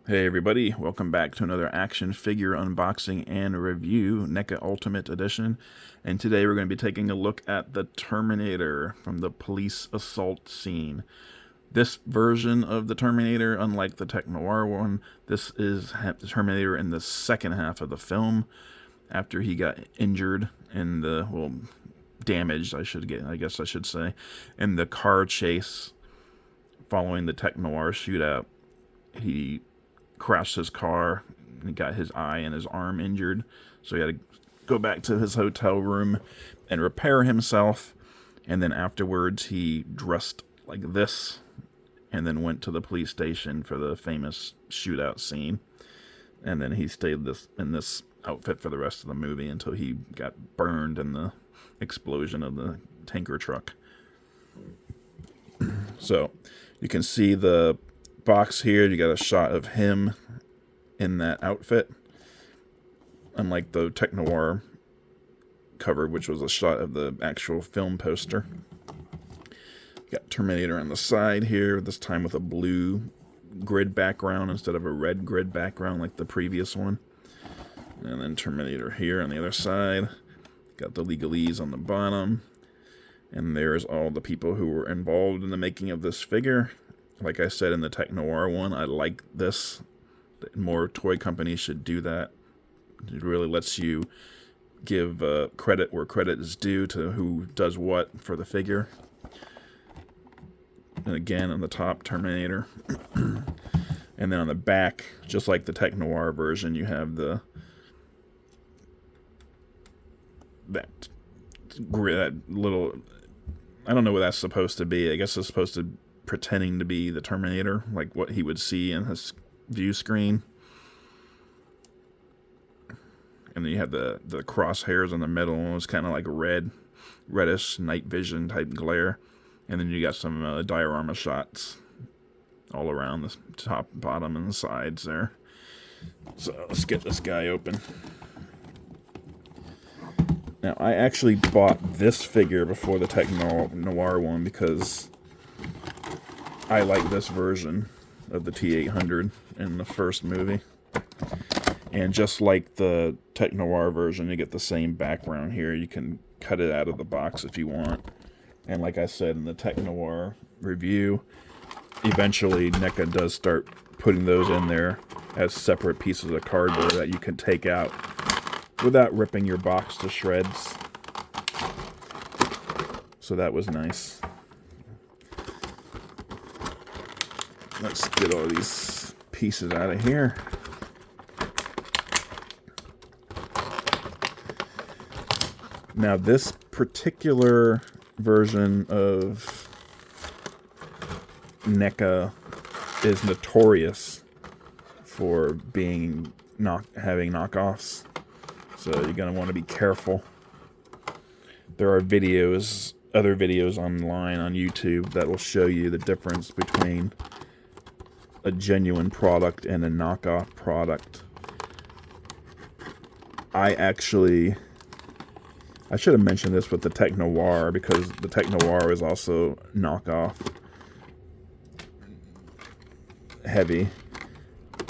Hey everybody, welcome back to another action figure unboxing and review, Neca Ultimate Edition. And today we're going to be taking a look at the Terminator from the police assault scene. This version of the Terminator, unlike the Tech Noir one, this is the Terminator in the second half of the film, after he got injured in the, well, damaged, I guess I should say, in the car chase following the Tech Noir shootout. He crashed his car and got his eye and his arm injured, so he had to go back to his hotel room and repair himself. And then afterwards he dressed like this and then went to the police station for the famous shootout scene, and then he stayed in this outfit for the rest of the movie until he got burned in the explosion of the tanker truck. So you can see the box here. You got a shot of him in that outfit, unlike the Tech Noir cover, which was a shot of the actual film poster. You got Terminator on the side here, this time with a blue grid background instead of a red grid background like the previous one. And then Terminator here on the other side. Got the legalese on the bottom. And there's all the people who were involved in the making of this figure. Like I said in the Tech Noir one, I like this. More toy companies should do that. It really lets you give credit where credit is due to who does what for the figure. And again, on the top, Terminator. And then on the back, just like the Tech Noir version, you have that little, I don't know what that's supposed to be. I guess it's supposed to pretending to be the Terminator, like what he would see in his view screen. And then you have the crosshairs in the middle. It's kind of like reddish night vision type glare. And then you got some diorama shots all around the top, bottom, and the sides there. So let's get this guy open. Now, I actually bought this figure before the Tech Noir one because I like this version of the T-800 in the first movie. And just like the Tech Noir version, you get the same background here. You can cut it out of the box if you want. And like I said in the Tech Noir review, eventually NECA does start putting those in there as separate pieces of cardboard that you can take out without ripping your box to shreds. So that was nice. Let's get all these pieces out of here. Now, this particular version of NECA is notorious for having knockoffs, so you're going to want to be careful. There are other videos online on YouTube that will show you the difference between a genuine product and a knockoff product. I should have mentioned this with the Tech Noir, because the Tech Noir is also knockoff heavy.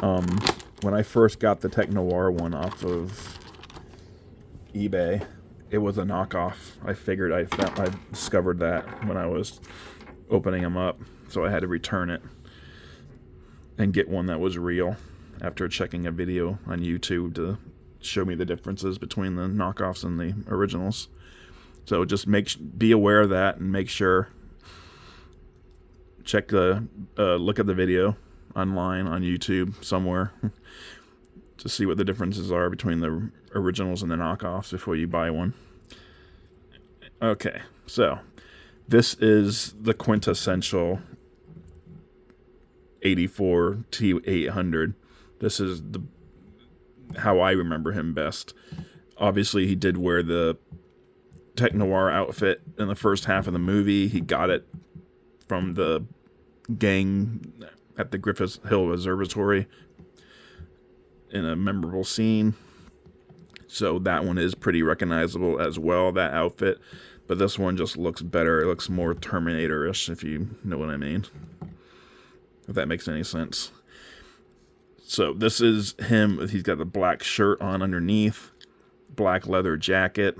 When I first got the Tech Noir one off of eBay, it was a knockoff. I discovered that when I was opening them up, so I had to return it and get one that was real after checking a video on YouTube to show me the differences between the knockoffs and the originals. So just be aware of that and make sure. Look at the video online on YouTube somewhere to see what the differences are between the originals and the knockoffs before you buy one. Okay, so this is the quintessential 84 T-800. This is how I remember him best. Obviously, he did wear the Tech Noir outfit in the first half of the movie. He got it from the gang at the Griffith Hill Observatory in a memorable scene. So that one is pretty recognizable as well, that outfit. But this one just looks better. It looks more Terminator-ish, if you know what I mean. If that makes any sense. So this is him. He's got the black shirt on underneath, black leather jacket,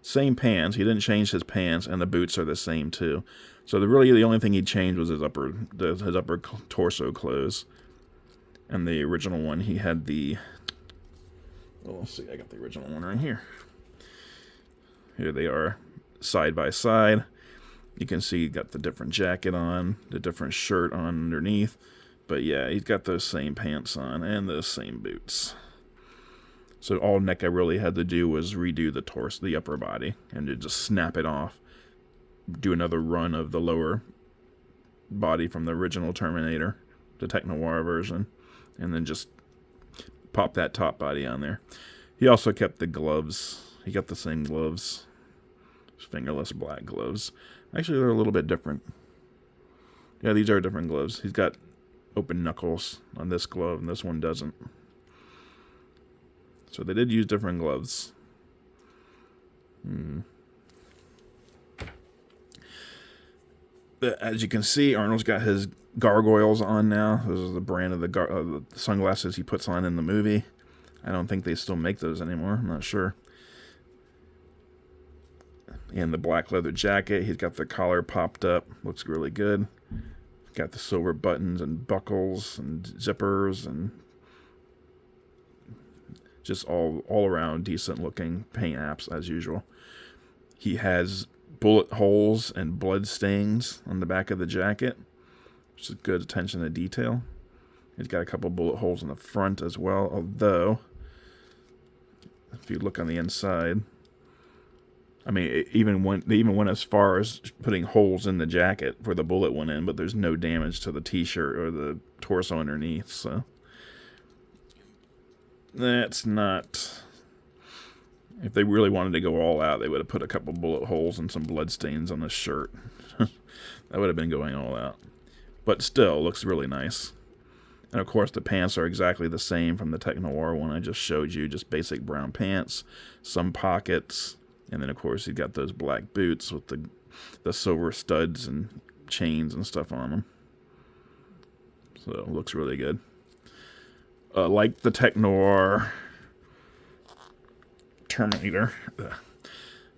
same pants. He didn't change his pants, and the boots are the same too. So really the only thing he changed was his upper torso clothes. And the original one, he had the... Well, let's see, I got the original one right here. Here they are, side by side. You can see he got the different jacket on, the different shirt on underneath. But yeah, he's got those same pants on and those same boots. So all Neca really had to do was redo the torso, the upper body, and to just snap it off. Do another run of the lower body from the original Terminator, the Tech Noir version, and then just pop that top body on there. He also kept the gloves. He got the same gloves, fingerless black gloves. Actually, they're a little bit different. Yeah, these are different gloves. He's got open knuckles on this glove, and this one doesn't. So they did use different gloves. As you can see, Arnold's got his gargoyles on now. Those are the brand of the sunglasses he puts on in the movie. I don't think they still make those anymore. I'm not sure. And the black leather jacket. He's got the collar popped up. Looks really good. Got the silver buttons and buckles and zippers and just all around decent looking paint apps as usual. He has bullet holes and blood stains on the back of the jacket, which is good attention to detail. He's got a couple bullet holes in the front as well, although if you look on the inside, I mean, they even went as far as putting holes in the jacket where the bullet went in, but there's no damage to the t-shirt or the torso underneath, so that's not... If they really wanted to go all out, they would have put a couple bullet holes and some blood stains on the shirt. That would have been going all out. But still, looks really nice. And of course, the pants are exactly the same from the Tech Noir one I just showed you. Just basic brown pants, some pockets, and then of course you got those black boots with the silver studs and chains and stuff on them. So it looks really good. Like the Tech Noir Terminator,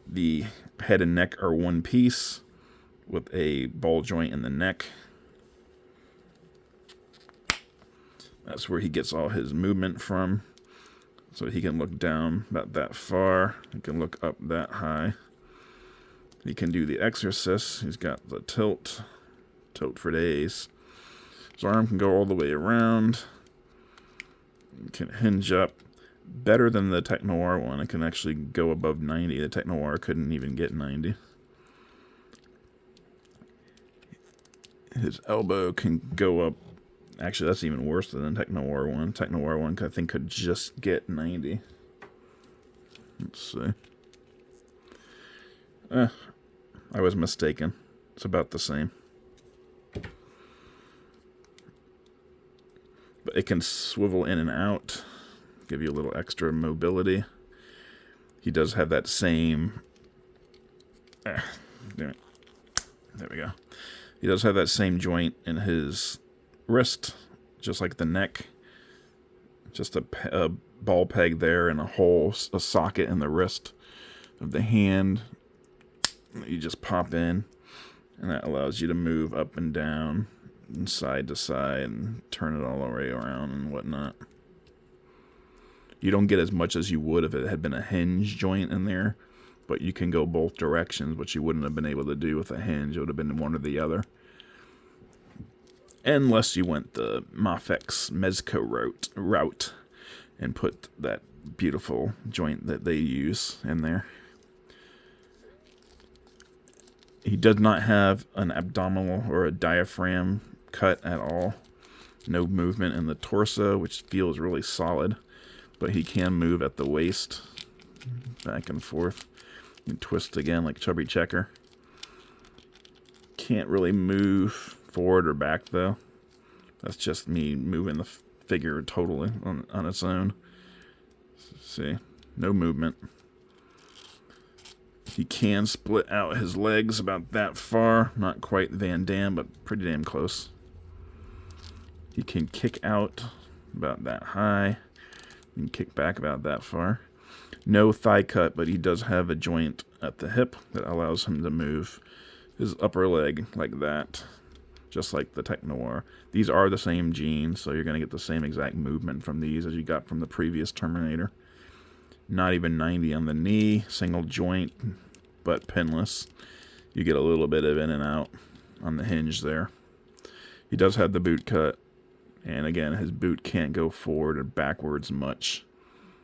the head and neck are one piece with a ball joint in the neck. That's where he gets all his movement from. So he can look down about that far. He can look up that high. He can do the Exorcist. He's got the tilt for days. His arm can go all the way around. He can hinge up. Better than the Tech Noir one. It can actually go above 90. The Tech Noir couldn't even get 90. His elbow can go up. Actually, that's even worse than the Tech Noir one. Tech Noir one, I think, could just get 90. Let's see. I was mistaken. It's about the same. But it can swivel in and out. Give you a little extra mobility. He does have that same... there we go. He does have that same joint in his wrist, just like the neck. Just a ball peg there and a socket in the wrist of the hand. You just pop in, and that allows you to move up and down and side to side and turn it all the way around and whatnot. You don't get as much as you would if it had been a hinge joint in there, but you can go both directions, which you wouldn't have been able to do with a hinge. It would have been one or the other. Unless you went the Mafex Mezco route and put that beautiful joint that they use in there. He does not have an abdominal or a diaphragm cut at all. No movement in the torso, which feels really solid. But he can move at the waist, back and forth. You can twist again like Chubby Checker. Can't really move forward or back, though. That's just me moving the figure totally on its own. See, no movement. He can split out his legs about that far. Not quite Van Damme, but pretty damn close. He can kick out about that high. And kick back about that far. No thigh cut, but he does have a joint at the hip that allows him to move his upper leg like that, just like the Tech Noir. These are the same genes, so you're going to get the same exact movement from these as you got from the previous Terminator. Not even 90 on the knee, single joint, but pinless. You get a little bit of in and out on the hinge there. He does have the boot cut, and again, his boot can't go forward or backwards much.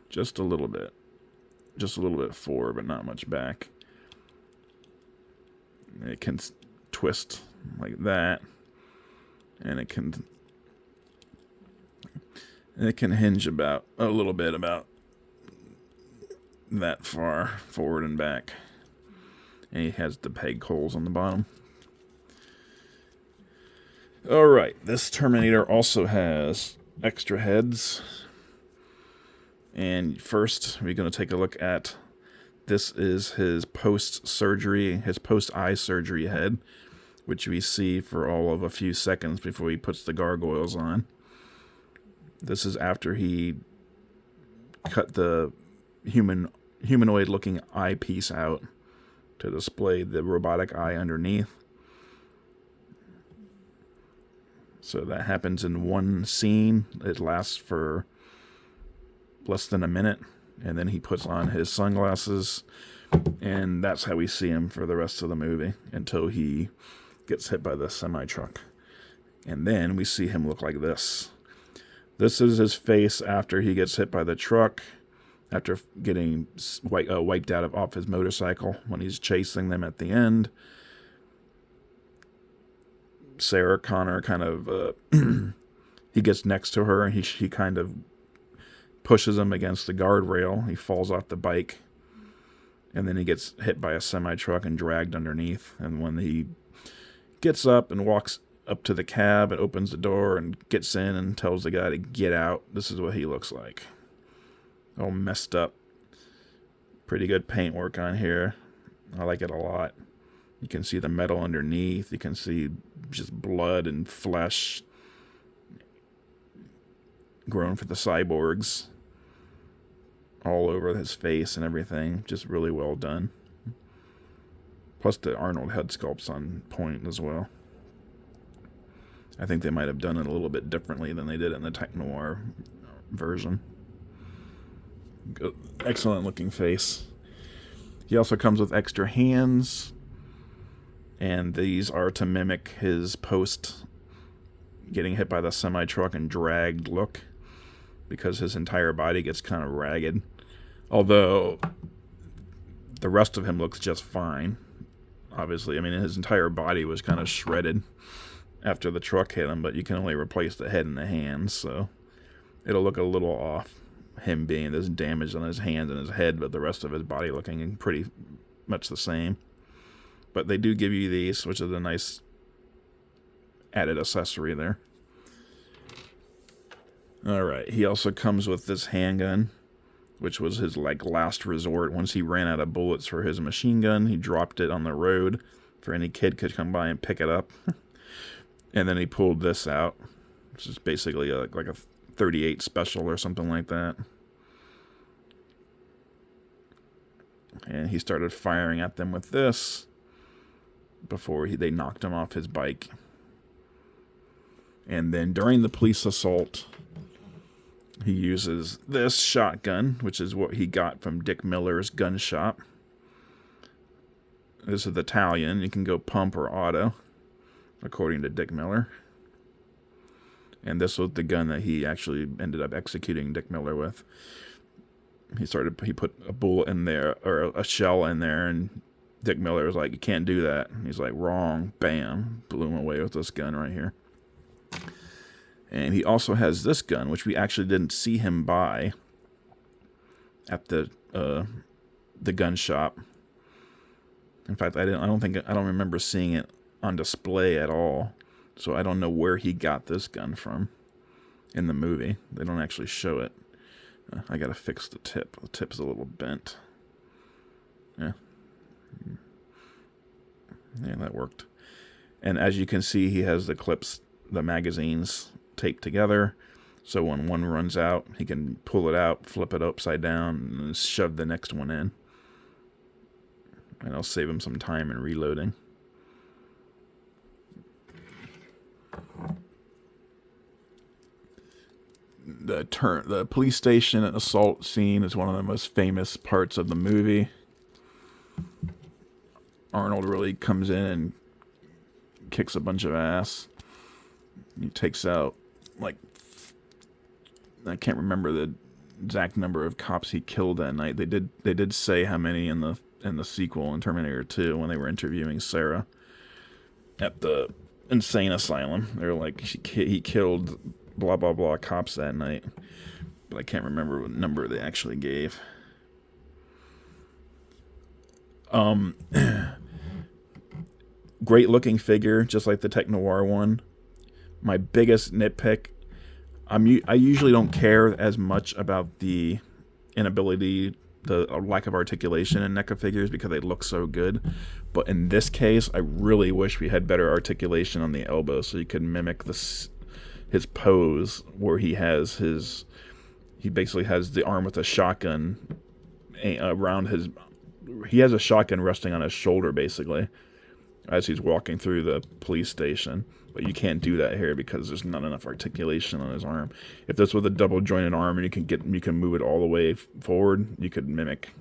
Just a little bit. Just a little bit forward, but not much back. It can twist like that, and it can hinge about a little bit about that far forward and back. And he has the peg holes on the bottom. Alright, this Terminator also has extra heads. And first, we're going to take a look at, this is his post-surgery, his post-eye surgery head, which we see for all of a few seconds before he puts the gargoyles on. This is after he cut the humanoid-looking eyepiece out to display the robotic eye underneath. So that happens in one scene. It lasts for less than a minute, and then he puts on his sunglasses, and that's how we see him for the rest of the movie until he gets hit by the semi-truck. And then we see him look like this. This is his face after he gets hit by the truck, after getting wiped out off his motorcycle when he's chasing them at the end. Sarah Connor kind of he gets next to her, and he kind of pushes him against the guardrail. He falls off the bike, and then he gets hit by a semi-truck and dragged underneath. And when he gets up and walks up to the cab and opens the door and gets in and tells the guy to get out, this is what he looks like. All messed up. Pretty good paint work on here. I like it a lot. You can see the metal underneath. You can see just blood and flesh grown for the cyborgs all over his face and everything. Just really well done. Plus the Arnold head sculpt's on point as well. I think they might have done it a little bit differently than they did in the Tech Noir version. Good. Excellent looking face. He also comes with extra hands, and these are to mimic his post getting hit by the semi-truck and dragged look, because his entire body gets kind of ragged. Although the rest of him looks just fine. Obviously, I mean, his entire body was kind of shredded after the truck hit him, but you can only replace the head and the hands, so it'll look a little off, him being this damaged on his hands and his head, but the rest of his body looking pretty much the same. But they do give you these, which is a nice added accessory there. Alright, he also comes with this handgun, which was his last resort. Once he ran out of bullets for his machine gun, he dropped it on the road for any kid could come by and pick it up. And then he pulled this out, which is basically like a 38 special or something like that. And he started firing at them with this before they knocked him off his bike. And then during the police assault, he uses this shotgun, which is what he got from Dick Miller's gun shop. This is the Italian. You can go pump or auto, according to Dick Miller. And this was the gun that he actually ended up executing Dick Miller with. He put a bullet in there, or a shell in there, and Dick Miller was like, "You can't do that." And he's like, "Wrong." Bam. Blew him away with this gun right here. And he also has this gun, which we actually didn't see him buy at the gun shop. In fact, I don't remember seeing it on display at all. So I don't know where he got this gun from in the movie. They don't actually show it. I gotta fix the tip. The tip's a little bent. Yeah, that worked. And as you can see, he has the clips, the magazines taped together. So when one runs out, he can pull it out, flip it upside down, and shove the next one in. And I'll save him some time in reloading. The police station assault scene is one of the most famous parts of the movie. Arnold really comes in and kicks a bunch of ass. He takes out, like, I can't remember the exact number of cops he killed that night. They did say how many in the sequel in Terminator 2 when they were interviewing Sarah at the insane asylum. They were like, he killed blah blah blah cops that night, but I can't remember what number they actually gave. Great looking figure, just like the Tech Noir one. My biggest nitpick, I usually don't care as much about the inability, the lack of articulation in NECA figures because they look so good. But in this case, I really wish we had better articulation on the elbow so you could mimic his pose where he basically has the arm with a shotgun around his. He has a shotgun resting on his shoulder basically as he's walking through the police station. But you can't do that here because there's not enough articulation on his arm. If this was a double jointed arm and you can move it all the way forward, you could mimic,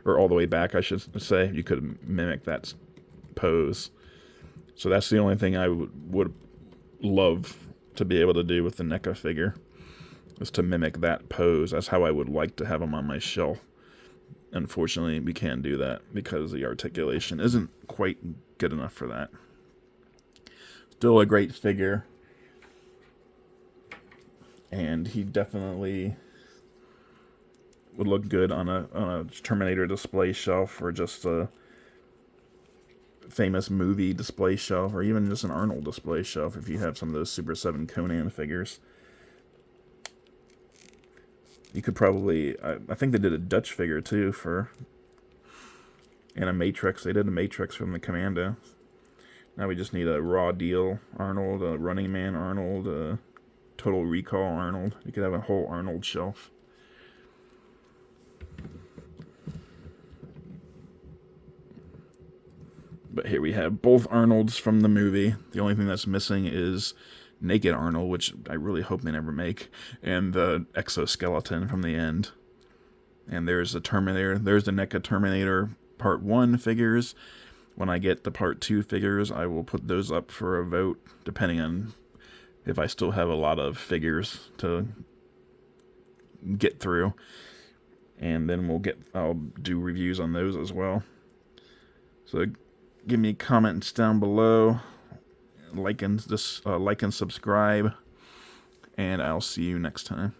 or all the way back, I should say, you could mimic that pose. So that's the only thing I would love to be able to do with the NECA figure, is to mimic that pose. That's how I would like to have him on my shelf. Unfortunately, we can't do that because the articulation isn't quite good enough for that. Still a great figure, and he definitely would look good on a Terminator display shelf, or just a famous movie display shelf, or even just an Arnold display shelf if you have some of those Super 7 Conan figures. You could probably, I think they did a Dutch figure too and a Matrix. They did a Matrix from the Commando. Now we just need a Raw Deal Arnold, a Running Man Arnold, a Total Recall Arnold. You could have a whole Arnold shelf. But here we have both Arnolds from the movie. The only thing that's missing is Naked Arnold, which I really hope they never make, and the exoskeleton from the end. And there's the Terminator. There's the NECA Terminator Part 1 figures. When I get the Part 2 figures, I will put those up for a vote, depending on if I still have a lot of figures to get through. And then I'll do reviews on those as well. So give me comments down below. Like and subscribe, and I'll see you next time.